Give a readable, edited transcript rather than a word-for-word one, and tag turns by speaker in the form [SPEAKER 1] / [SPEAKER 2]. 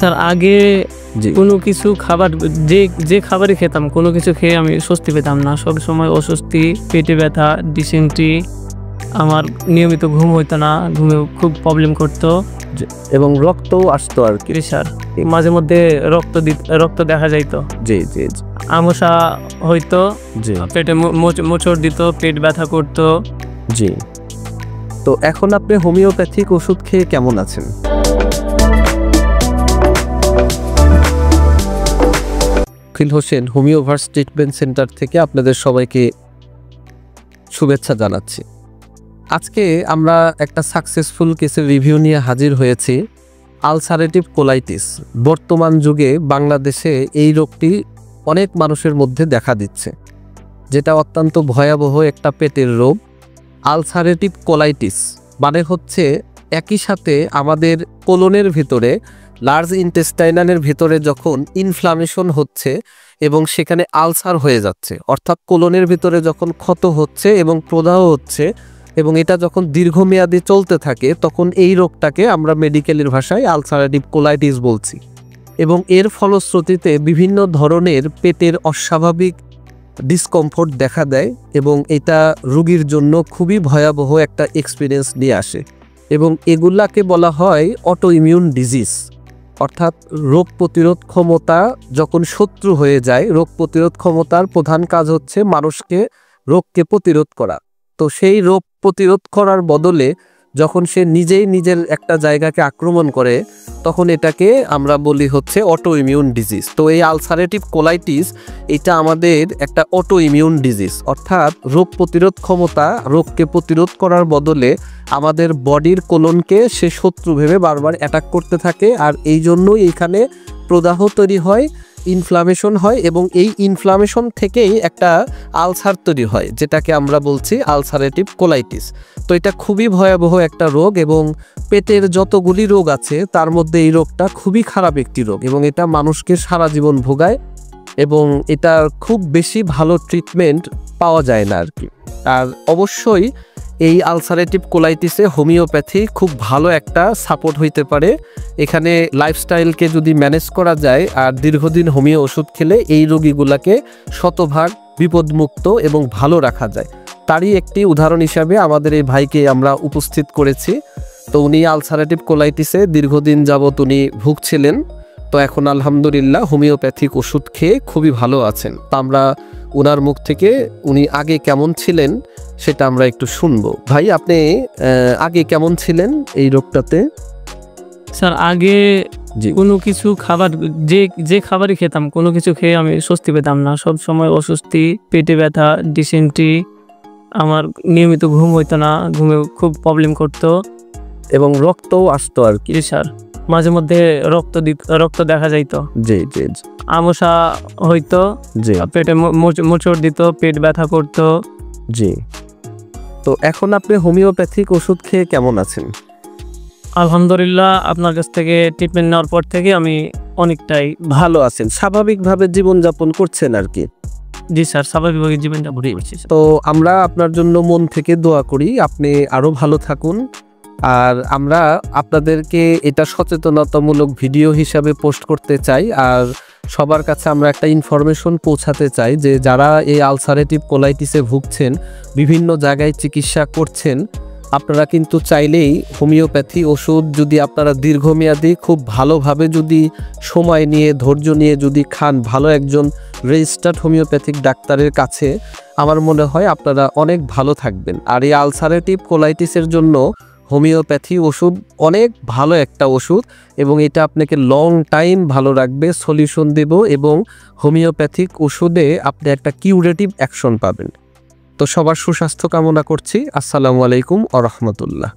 [SPEAKER 1] Sir আগে
[SPEAKER 2] জি।
[SPEAKER 1] কোনো কিছু খাবার যে খাবারই খেতাম কোনো কিছু খেয়ে আমি স্বস্তি পেতাম না। সবসময় অস্বস্তি, পেটে ব্যথা, ডিসেন্ট্রি, আমার নিয়মিত ঘুম হইতো না, ঘুমে খুব প্রবলেম করতো।
[SPEAKER 2] এবং রক্তও আসতো আর কি।
[SPEAKER 1] প্রেশার, মাঝে মধ্যে রক্ত দেখা যাইতো,
[SPEAKER 2] জি জি জি
[SPEAKER 1] আমসা হইতো,
[SPEAKER 2] জি
[SPEAKER 1] পেটে মোচড় দিত, পেট ব্যথা করতো।
[SPEAKER 2] জি। তো এখন আপনি হোমিওপ্যাথিক ওষুধ খেয়ে কেমন আছেন? আকিল হোসেন হোমিওভার্স ট্রিটমেন্ট সেন্টার থেকে আপনাদের সবাইকে শুভেচ্ছা জানাচ্ছি। আজকে আমরা একটা সাকসেসফুল কেসের রিভিউ নিয়ে হাজির হয়েছি। Ulcerative colitis. বর্তমান যুগে বাংলাদেশে এই রোগটি অনেক মানুষের মধ্যে দেখা দিচ্ছে, যেটা অত্যন্ত ভয়াবহ একটা পেটের রোগ। আলসারেটিভ কোলাইটিস মানে হচ্ছে একই সাথে আমাদের কোলনের ভিতরে, লার্জ ইন্টেস্টাইনালের ভিতরে যখন ইনফ্লামেশন হচ্ছে এবং সেখানে আলসার হয়ে যাচ্ছে, অর্থাৎ কোলনের ভিতরে যখন ক্ষত হচ্ছে এবং প্রদাহ হচ্ছে এবং এটা যখন দীর্ঘমেয়াদী চলতে থাকে, তখন এই রোগটাকে আমরা মেডিকেলের ভাষায় আলসারেটিভ কোলাইটিস বলছি। এবং এর ফলশ্রুতিতে বিভিন্ন ধরনের পেটের অস্বাভাবিক ডিসকমফোর্ট দেখা দেয় এবং এটা রোগীর জন্য খুবই ভয়াবহ একটা এক্সপিরিয়েন্স নিয়ে আসে। এবং এগুলাকে বলা হয় অটো ইমিউন ডিজিজ, অর্থাৎ রোগ প্রতিরোধ ক্ষমতা যখন শত্রু হয়ে যায়। রোগ প্রতিরোধ ক্ষমতার প্রধান কাজ হচ্ছে মানুষকে রোগকে প্রতিরোধ করা। তো সেই রোগ প্রতিরোধ করার বদলে যখন সে নিজেই নিজের একটা জায়গাকে আক্রমণ করে, তখন এটাকে আমরা বলি হচ্ছে অটো ইমিউন ডিজিজ। তো এই আলসারেটিভ কোলাইটিস এটা আমাদের একটা অটো ইমিউন ডিজিজ, অর্থাৎ রোগ প্রতিরোধ ক্ষমতা রোগকে প্রতিরোধ করার বদলে আমাদের বডির কোলনকে সে শত্রু ভেবে বারবার অ্যাটাক করতে থাকে। আর এই জন্যই এখানে প্রদাহ তৈরি হয়, ইনফ্লামেশন হয় এবং এই ইনফ্লামেশন থেকেই একটা আলসার তৈরি হয়, যেটাকে আমরা বলছি আলসারেটিভ কোলাইটিস। তো এটা খুবই ভয়াবহ একটা রোগ এবং পেটের যতগুলি রোগ আছে তার মধ্যে এই রোগটা খুবই খারাপ একটি রোগ এবং এটা মানুষকে সারা জীবন ভোগায় এবং এটা খুব বেশি ভালো ট্রিটমেন্ট পাওয়া যায় না আর কি। আর অবশ্যই এই আলসারেটিভ কোলাইটিসে হোমিওপ্যাথি খুব ভালো একটা সাপোর্ট হইতে পারে। এখানে লাইফস্টাইলকে যদি ম্যানেজ করা যায় আর দীর্ঘদিন হোমিও ওষুধ খেলে এই রোগীগুলাকে শতভাগ বিপদমুক্ত এবং ভালো রাখা যায়। তারই একটি উদাহরণ হিসাবে আমাদের এই ভাইকে আমরা উপস্থিত করেছি। তো উনি আলসারেটিভ কোলাইটিসে দীর্ঘদিন যাবৎ উনি ভুগছিলেন। তো এখন আলহামদুলিল্লাহ হোমিওপ্যাথিক ওষুধ খেয়ে খুবই ভালো আছেন। তা আমরা ওনার মুখ থেকে উনি আগে কেমন ছিলেন সেটা আমরা একটু শুনবো। ভাই, আপনি আগে কেমন ছিলেন এই রোগটাতে?
[SPEAKER 1] স্যার আগে কোনো কিছু খাবার যে খাবারই খেতাম কোনো কিছু খেয়ে আমি স্বস্তি পেতাম না। সব সময় অস্বস্তি, পেটে ব্যথা, ডিসেন্ট্রি, আমার নিয়মিত ঘুম হইতো না, ঘুমে খুব প্রবলেম করতো
[SPEAKER 2] এবং রক্তও আসতো আর কি।
[SPEAKER 1] স্যার মাঝে মধ্যে রক্ত দেখা যাইতো,
[SPEAKER 2] জি জি জি
[SPEAKER 1] আমসা হইতো,
[SPEAKER 2] জি
[SPEAKER 1] পেটে মোচড় দিত, পেট ব্যথা করতো।
[SPEAKER 2] জি। তো এখন আপনি হোমিওপ্যাথিক ওষুধ খেয়ে কেমন আছেন?
[SPEAKER 1] আলহামদুলিল্লাহ, আপনার কাছ থেকে ট্রিটমেন্ট নেওয়ার পর থেকে আমি অনেকটাই
[SPEAKER 2] ভালো আছেন, স্বাভাবিকভাবে জীবনযাপন করছেন আর কি।
[SPEAKER 1] জি স্যার, স্বাভাবিকভাবে জীবনটা ঘুরে গেছি।
[SPEAKER 2] তো আমরা আপনার জন্য মন থেকে দোয়া করি, আপনি আরও ভালো থাকুন। আর আমরা আপনাদেরকে এটা সচেতনতামূলক ভিডিও হিসাবে পোস্ট করতে চাই আর সবার কাছে আমরা একটা ইনফরমেশন পৌঁছাতে চাই যে যারা এই আলসারেটিভ কোলাইটিসে ভুগছেন, বিভিন্ন জায়গায় চিকিৎসা করছেন, আপনারা কিন্তু চাইলেই হোমিওপ্যাথি ওষুধ যদি আপনারা দীর্ঘমেয়াদী খুব ভালোভাবে যদি সময় নিয়ে ধৈর্য নিয়ে যদি খান ভালো একজন রেজিস্টার্ড হোমিওপ্যাথিক ডাক্তারের কাছে, আমার মনে হয় আপনারা অনেক ভালো থাকবেন। আর এই আলসারেটিভ কোলাইটিসের জন্য হোমিওপ্যাথি ওষুধ অনেক ভালো একটা ওষুধ এবং এটা আপনাকে লং টাইম ভালো রাখবে, সলিউশন দেব এবং হোমিওপ্যাথিক ওষুধে আপনি একটা কিউরেটিভ অ্যাকশন পাবেন। তো সবার সুস্বাস্থ্য কামনা করছি। আসসালামু আলাইকুম ওয়া রাহমাতুল্লাহ।